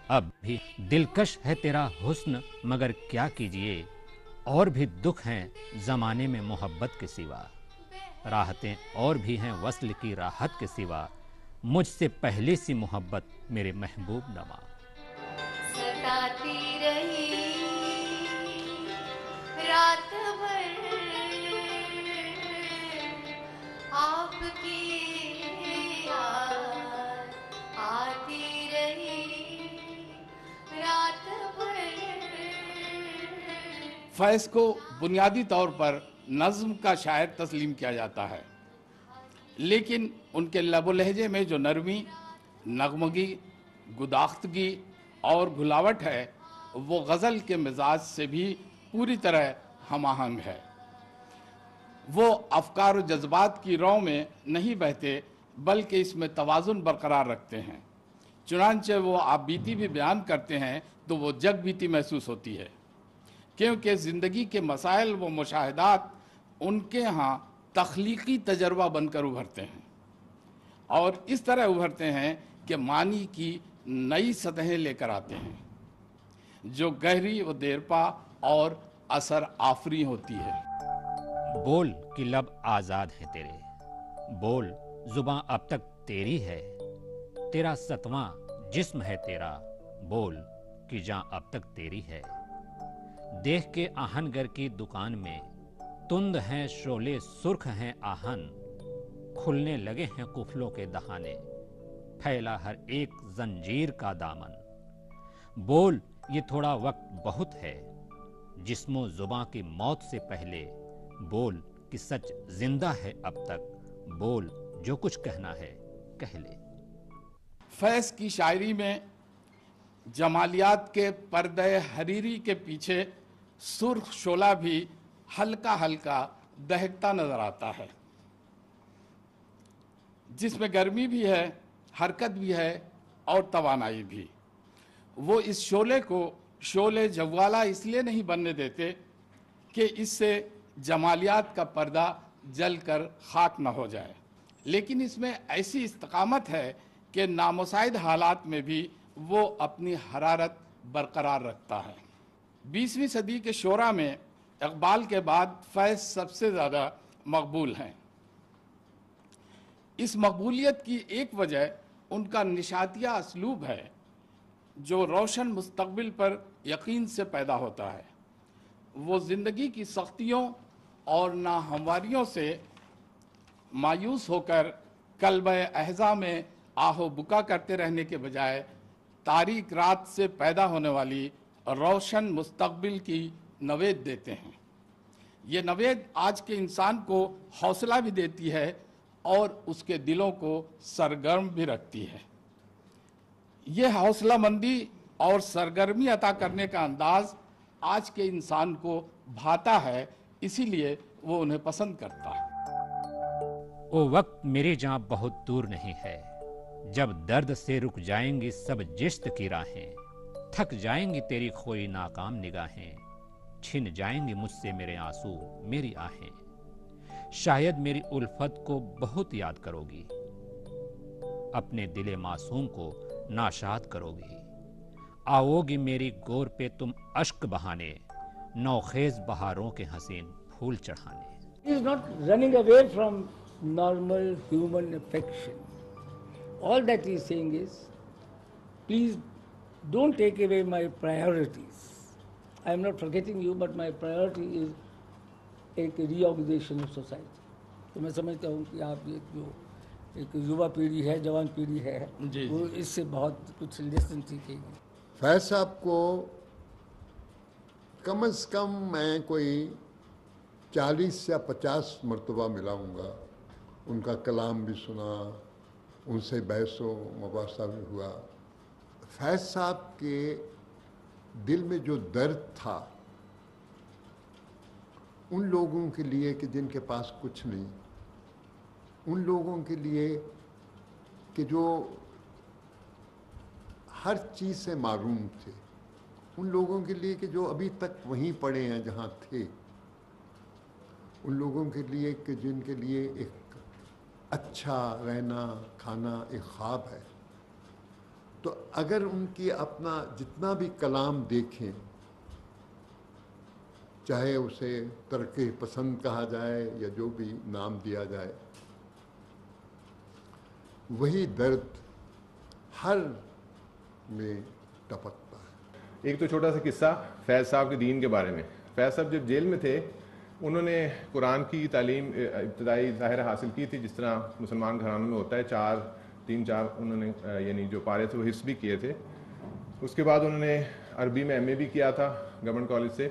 اب بھی دلکش ہے تیرا حسن مگر کیا کیجئے، اور بھی دکھ ہیں زمانے میں محبت کے سوا، راحتیں اور بھی ہیں وصل کی راحت کے سوا، مجھ سے پہلے سی محبت میرے محبوب نما۔ ستاتی رہی رات بھر آپ کی یاد آتی رہی رات بھر۔ فیض کو بنیادی طور پر نظم کا شاعر تسلیم کیا جاتا ہے، لیکن ان کے لب و لہجے میں جو نرمی، نغمگی، گداختگی اور گھلاوٹ ہے وہ غزل کے مزاج سے بھی پوری طرح ہم آہنگ ہے۔ وہ افکار و جذبات کی رو میں نہیں بہتے بلکہ اس میں توازن برقرار رکھتے ہیں، چنانچہ وہ آپ بیتی بھی بیان کرتے ہیں تو وہ جگ بیتی محسوس ہوتی ہے، کیونکہ زندگی کے مسائل و مشاہدات ان کے ہاں تخلیقی تجربہ بن کر ابھرتے ہیں، اور اس طرح ابھرتے ہیں کہ معنی کی نئی سطحیں لے کر آتے ہیں جو گہری و دیرپا اور اثر آفری ہوتی ہے۔ بول کہ لب آزاد ہیں تیرے، بول زباں اب تک تیری ہے، تیرا ستواں جسم ہے تیرا، بول کہ جاں اب تک تیری ہے۔ دیکھ کے آہن گر کی دکان میں تند ہیں شعلے سرخ ہیں آہن، کھلنے لگے ہیں قفلوں کے دہانے، پھیلا ہر ایک زنجیر کا دامن۔ بول یہ تھوڑا وقت بہت ہے، جسم و زباں کی موت سے پہلے، بول کہ سچ زندہ ہے اب تک، بول جو کچھ کہنا ہے کہہ لے۔ فیض کی شاعری میں جمالیات کے پردہ حریری کے پیچھے سرخ شعلہ بھی ہلکا ہلکا دہکتا نظر آتا ہے، جس میں گرمی بھی ہے، حرکت بھی ہے اور توانائی بھی۔ وہ اس شعلے کو شعلے جوالا اس لیے نہیں بننے دیتے کہ اس سے جمالیات کا پردہ جل کر خاک نہ ہو جائے، لیکن اس میں ایسی استقامت ہے کہ نامساعد حالات میں بھی وہ اپنی حرارت برقرار رکھتا ہے۔ 20ویں صدی کے شعراء میں اقبال کے بعد فیض سب سے زیادہ مقبول ہیں۔ اس مقبولیت کی ایک وجہ ان کا نشاتیہ اسلوب ہے جو روشن مستقبل پر یقین سے پیدا ہوتا ہے۔ وہ زندگی کی سختیوں اور ناہمواریوں سے مایوس ہو کر قلبِ احزا میں آہ و بکا کرتے رہنے کے بجائے تاریک رات سے پیدا ہونے والی روشن مستقبل کی نوید دیتے ہیں۔ یہ نوید آج کے انسان کو حوصلہ بھی دیتی ہے اور اس کے دلوں کو سرگرم بھی رکھتی ہے۔ یہ حوصلہ مندی اور سرگرمی عطا کرنے کا انداز آج کے انسان کو بھاتا ہے، اسی لیے وہ انہیں پسند کرتا ہے۔ وہ وقت میری جاں بہت دور نہیں ہے، جب درد سے رک جائیں گی سب جشت کی راہیں، تھک جائیں گی تیری کھوئی ناکام نگاہیں، چھن جائیں گی مجھ سے میرے آنسو میری آہیں، شاید میری الفت کو بہت یاد کرو گی، اپنے دل معصوم کو ناشاد کرو گی، آؤ گی میری گور پہ تم اشک بہانے، نوخیز بہاروں کے حسین پھول چڑھانے۔ He is not running away from normal human affection. All that he is saying is, please don't take away my priorities. I am not forgetting you, but my priority is ایک ریآرگنائزیشن آف سوسائٹی۔ تو میں سمجھتا ہوں کہ آپ یہ جو ایک یووا پیڑھی ہے، جوان پیڑھی ہے، وہ اس سے بہت کچھ لیسن سیکھے گی۔ فیض صاحب کو کم از کم میں کوئی 40 یا 50 مرتبہ ملا ہوں گا، ان کا کلام بھی سنا، ان سے بحث و مباحثہ بھی ہوا۔ فیض صاحب کے دل میں جو درد تھا ان لوگوں کے لیے کہ جن کے پاس کچھ نہیں، ان لوگوں کے لیے کہ جو ہر چیز سے محروم تھے، ان لوگوں کے لیے کہ جو ابھی تک وہیں پڑے ہیں جہاں تھے، ان لوگوں کے لیے کہ جن کے لیے ایک اچھا رہنا کھانا ایک خواب ہے، تو اگر ان کی اپنا جتنا بھی کلام دیکھیں، چاہے اسے ترقی پسند کہا جائے یا جو بھی نام دیا جائے، وہی درد ہر میں ٹپکتا ہے۔ ایک تو چھوٹا سا قصہ فیض صاحب کے دین کے بارے میں۔ فیض صاحب جب جیل میں تھے، انہوں نے قرآن کی تعلیم ابتدائی ظاہر حاصل کی تھی، جس طرح مسلمان گھرانوں میں ہوتا ہے، تین چار انہوں نے یعنی جو پارے تھے وہ حفظ بھی کیے تھے۔ اس کے بعد انہوں نے عربی میں ایم اے بھی کیا تھا گورنمنٹ کالج سے۔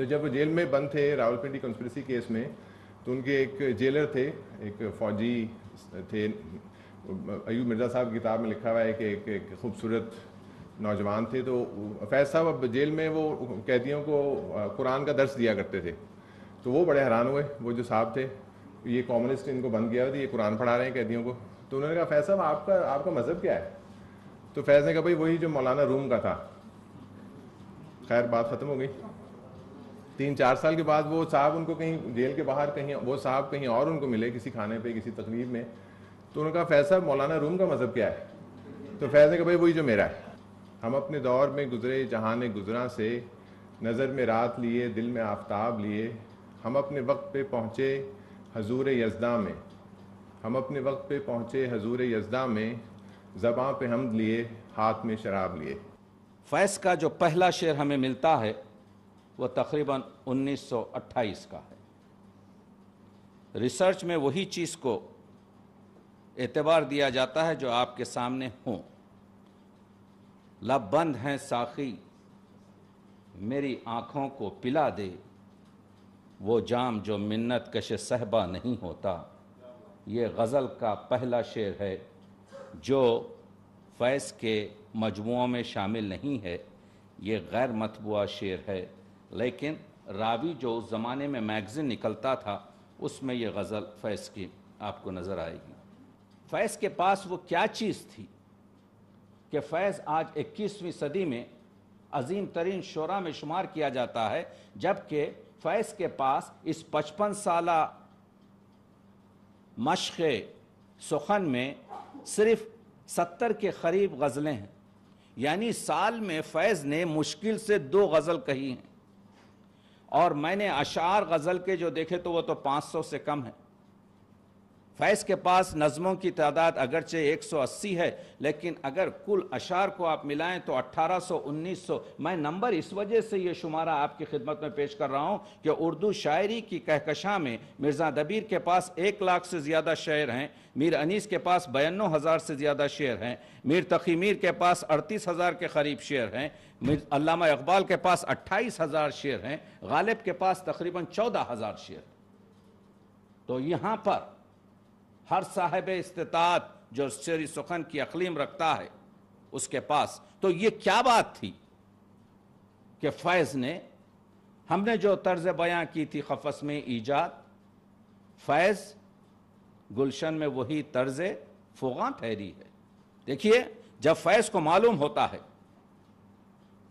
جب وہ جیل میں بند تھے راولپنڈی کنسپریسی کیس میں، تو ان کے ایک جیلر تھے، ایک فوجی تھے، ایوب مرزا صاحب کی کتاب میں لکھا ہوا ہے کہ ایک خوبصورت نوجوان تھے۔ تو فیض صاحب اب جیل میں وہ قیدیوں کو قرآن کا درس دیا کرتے تھے، تو وہ بڑے حیران ہوئے، وہ جو صاحب تھے، یہ کامونسٹ ان کو بند کیا ہوا تھا، یہ قرآن پڑھا رہے ہیں قیدیوں کو۔ تو انہوں نے کہا فیض صاحب آپ کا مذہب کیا ہے؟ تو فیض نے کہا بھائی وہی جو مولانا روم کا تھا۔ خیر بات ختم ہو گئی۔ 3-4 سال کے بعد وہ صاحب ان کو کہیں جیل کے باہر وہ صاحب کہیں اور ان کو ملے کسی کھانے پہ کسی تقریب میں، تو انہوں نے کہا فیض صاحب مولانا روم کا مذہب کیا ہے؟ تو فیض نے کہا بھائی وہی جو میرا ہے۔ ہم اپنے دور میں گزرے جہان گزراں سے، نظر میں رات لیے دل میں آفتاب لیے، ہم اپنے وقت پہ پہنچے حضور یزداں میں، ہم اپنے وقت پہ پہنچے حضور یزداں میں، زباں پہ حمد لیے ہاتھ میں شراب لیے۔ فیض کا جو پہلا شعر ہمیں ملتا ہے وہ تقریباً 1928 کا ہے۔ ریسرچ میں وہی چیز کو اعتبار دیا جاتا ہے جو آپ کے سامنے ہوں۔ لب بند ہیں ساقی میری آنکھوں کو پلا دے، وہ جام جو منت کش صحبہ نہیں ہوتا۔ یہ غزل کا پہلا شعر ہے جو فیض کے مجموعوں میں شامل نہیں ہے، یہ غیر مطبوعہ شعر ہے، لیکن راوی جو اس زمانے میں میگزین نکلتا تھا اس میں یہ غزل فیض کی آپ کو نظر آئے گی۔ فیض کے پاس وہ کیا چیز تھی کہ فیض آج 21ویں صدی میں عظیم ترین شعراء میں شمار کیا جاتا ہے، جبکہ فیض کے پاس اس 55 سالہ مشق سخن میں صرف 70 کے قریب غزلیں ہیں، یعنی سال میں فیض نے مشکل سے 2 غزل کہی ہیں، اور میں نے اشعار غزل کے جو دیکھے تو وہ تو 500 سے کم ہیں۔ فیض کے پاس نظموں کی تعداد اگرچہ 180 ہے، لیکن اگر کل اشعار کو آپ ملائیں تو 1800 1900۔ میں نمبر اس وجہ سے یہ شمارہ آپ کی خدمت میں پیش کر رہا ہوں کہ اردو شاعری کی کہکشاں میں مرزا دبیر کے پاس 1 لاکھ سے زیادہ شعر ہیں، میر انیس کے پاس 92,000 سے زیادہ شعر ہیں، میر تقی میر کے پاس 38,000 کے قریب شعر ہیں، علامہ اقبال کے پاس 28,000 شعر ہیں، غالب کے پاس تقریباً 14,000 شعر۔ تو یہاں پر ہر صاحب استطاعت جو شعری سخن کی اقلیم رکھتا ہے اس کے پاس، تو یہ کیا بات تھی کہ فیض نے، ہم نے جو طرز بیاں کی تھی قفس میں ایجاد، فیض گلشن میں وہی طرز فغاں ٹھہری ہے۔ دیکھیے جب فیض کو معلوم ہوتا ہے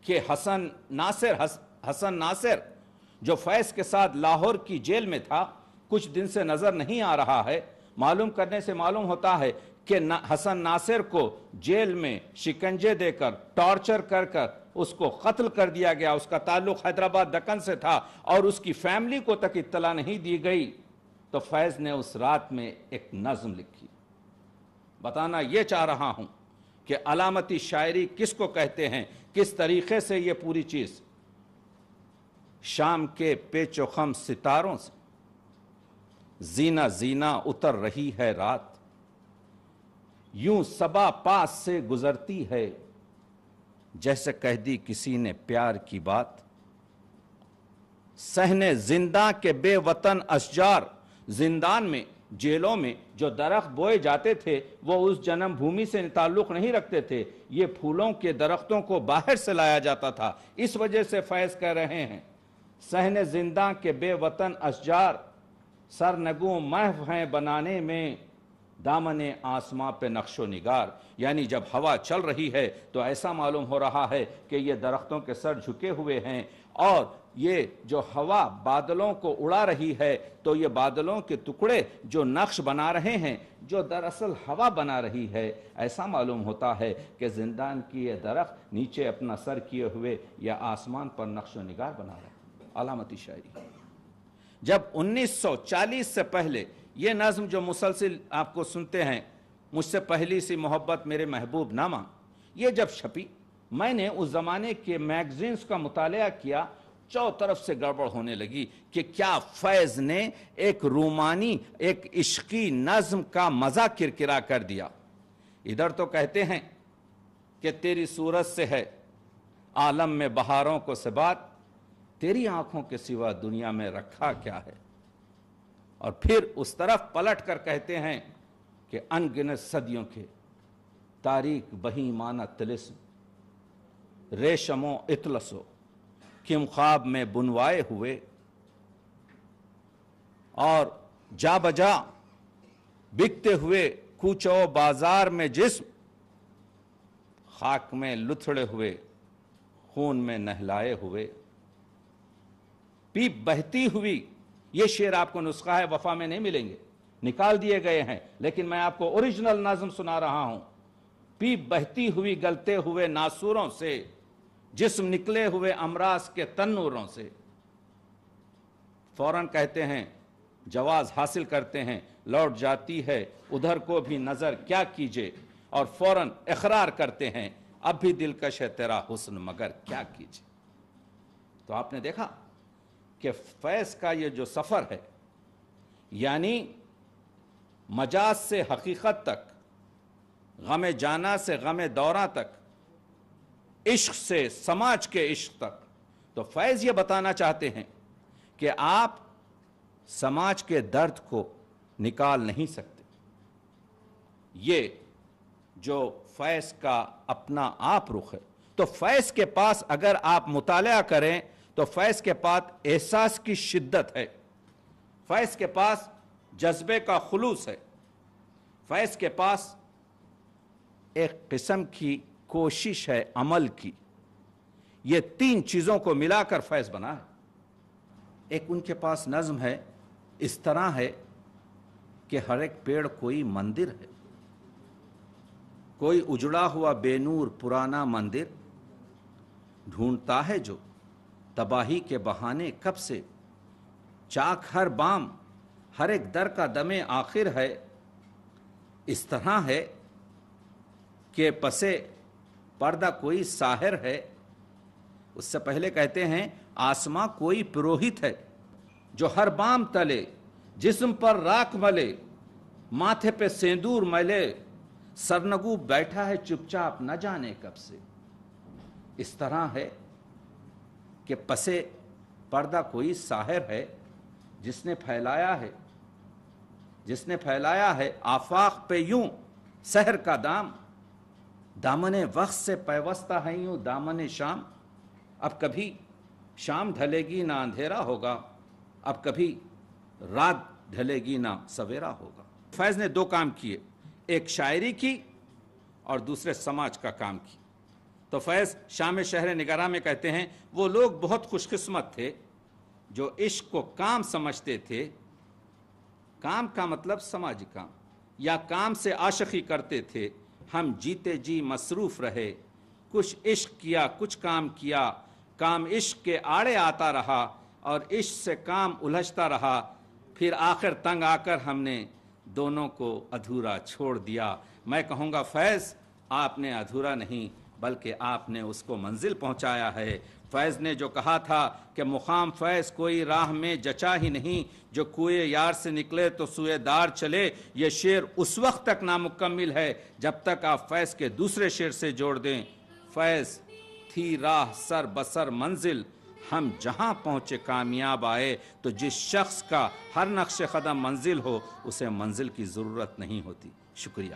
کہ حسن ناصر جو فیض کے ساتھ لاہور کی جیل میں تھا کچھ دن سے نظر نہیں آ رہا ہے، معلوم کرنے سے معلوم ہوتا ہے کہ حسن ناصر کو جیل میں شکنجے دے کر ٹارچر کر اس کو قتل کر دیا گیا، اس کا تعلق حیدرآباد دکن سے تھا اور اس کی فیملی کو تک اطلاع نہیں دی گئی۔ تو فیض نے اس رات میں ایک نظم لکھی۔ بتانا یہ چاہ رہا ہوں کہ علامتی شاعری کس کو کہتے ہیں، کس طریقے سے یہ پوری چیز شام کے پیچ و خم ستاروں سے زینہ زینہ اتر رہی ہے رات، یوں صبا پاس سے گزرتی ہے جیسے کہہ دی کسی نے پیار کی بات، صحن زنداں کے بے وطن اشجار، زندان میں جیلوں میں جو درخت بوئے جاتے تھے وہ اس جنم بھومی سے تعلق نہیں رکھتے تھے، یہ پھولوں کے درختوں کو باہر سے لایا جاتا تھا۔ اس وجہ سے فیض کہہ رہے ہیں صحن زنداں کے بے وطن اشجار، سرنگوں محو ہیں بنانے میں دامن آسماں پہ نقش و نگار، یعنی جب ہوا چل رہی ہے تو ایسا معلوم ہو رہا ہے کہ یہ درختوں کے سر جھکے ہوئے ہیں اور یہ جو ہوا بادلوں کو اڑا رہی ہے تو یہ بادلوں کے ٹکڑے جو نقش بنا رہے ہیں جو دراصل ہوا بنا رہی ہے، ایسا معلوم ہوتا ہے کہ زندان کی یہ درخت نیچے اپنا سر کیے ہوئے یا آسمان پر نقش و نگار بنا رہا ہے۔ علامتی شاعری۔ جب 1940 سے پہلے یہ نظم جو مسلسل آپ کو سنتے ہیں، مجھ سے پہلی سی محبت میرے محبوب نامہ، یہ جب چھپی میں نے اس زمانے کے میگزینز کا مطالعہ کیا، چو طرف سے گڑبڑ ہونے لگی کہ کیا فیض نے ایک رومانی ایک عشقی نظم کا مزہ کرکرا کر دیا۔ ادھر تو کہتے ہیں کہ تیری صورت سے ہے عالم میں بہاروں کو ثبات، تیری آنکھوں کے سوا دنیا میں رکھا کیا ہے، اور پھر اس طرف پلٹ کر کہتے ہیں کہ ان گنت صدیوں کے تاریک بہیمانہ طلسم ریشم و اطلس و کم خواب میں بنوائے ہوئے، اور جا بجا بکتے ہوئے کوچہ و بازار میں جسم، خاک میں لتھڑے ہوئے خون میں نہلائے ہوئے، پیپ بہتی ہوئی۔ یہ شعر آپ کو نسخہ ہے وفا میں نہیں ملیں گے، نکال دیے گئے ہیں، لیکن میں آپ کو اوریجنل نظم سنا رہا ہوں۔ پیپ بہتی ہوئی گلتے ہوئے ناسوروں سے، جسم نکلے ہوئے امراض کے تنوروں سے۔ فوراً کہتے ہیں، جواز حاصل کرتے ہیں، لوٹ جاتی ہے ادھر کو بھی نظر کیا کیجے، اور فوراً اقرار کرتے ہیں، اب بھی دلکش ہے تیرا حسن مگر کیا کیجے۔ تو آپ نے دیکھا کہ فیض کا یہ جو سفر ہے، یعنی مجاز سے حقیقت تک، غم جانا سے غم دوراں تک، عشق سے سماج کے عشق تک، تو فیض یہ بتانا چاہتے ہیں کہ آپ سماج کے درد کو نکال نہیں سکتے۔ یہ جو فیض کا اپنا آپ رخ ہے، تو فیض کے پاس اگر آپ مطالعہ کریں تو فیض کے پاس احساس کی شدت ہے، فیض کے پاس جذبے کا خلوص ہے، فیض کے پاس ایک قسم کی کوشش ہے عمل کی۔ یہ تین چیزوں کو ملا کر فیض بنا ہے۔ ایک ان کے پاس نظم ہے، اس طرح ہے کہ ہر ایک پیڑ کوئی مندر ہے، کوئی اجڑا ہوا بے نور پرانا مندر ڈھونڈتا ہے جو تباہی کے بہانے کب سے، چاک ہر بام ہر ایک در کا دم آخر ہے۔ اس طرح ہے کہ پسے پردہ کوئی ساحر ہے۔ اس سے پہلے کہتے ہیں آسماں کوئی پروہت ہے جو ہر بام تلے جسم پر راکھ ملے، ماتھے پہ سیندور ملے، سرنگو بیٹھا ہے چپ چاپ نہ جانے کب سے۔ اس طرح ہے کہ پسے پردہ کوئی ساحر ہے جس نے پھیلایا ہے آفاق پہ یوں سحر کا دام، دامن وقت سے پیوستہ ہے یوں دامن شام، اب کبھی شام ڈھلے گی نہ اندھیرا ہوگا، اب کبھی رات ڈھلے گی نہ سویرا ہوگا۔ فیض نے دو کام کیے، ایک شاعری کی اور دوسرے سماج کا کام کی۔ تو فیض شام شہر نگارہ میں کہتے ہیں وہ لوگ بہت خوش قسمت تھے جو عشق کو کام سمجھتے تھے، کام کا مطلب سماجی کام، یا کام سے عاشقی کرتے تھے۔ ہم جیتے جی مصروف رہے، کچھ عشق کیا کچھ کام کیا، کام عشق کے آڑے آتا رہا اور عشق سے کام الجھتا رہا، پھر آخر تنگ آ کر ہم نے دونوں کو ادھورا چھوڑ دیا۔ میں کہوں گا فیض آپ نے ادھورا نہیں بلکہ آپ نے اس کو منزل پہنچایا ہے۔ فیض نے جو کہا تھا کہ مقام فیض کوئی راہ میں جچا ہی نہیں، جو کوئے یار سے نکلے تو سوئے دار چلے، یہ شعر اس وقت تک نامکمل ہے جب تک آپ فیض کے دوسرے شعر سے جوڑ دیں۔ فیض تھی راہ سر بسر منزل، ہم جہاں پہنچے کامیاب آئے، تو جس شخص کا ہر نقش قدم منزل ہو اسے منزل کی ضرورت نہیں ہوتی۔ شکریہ۔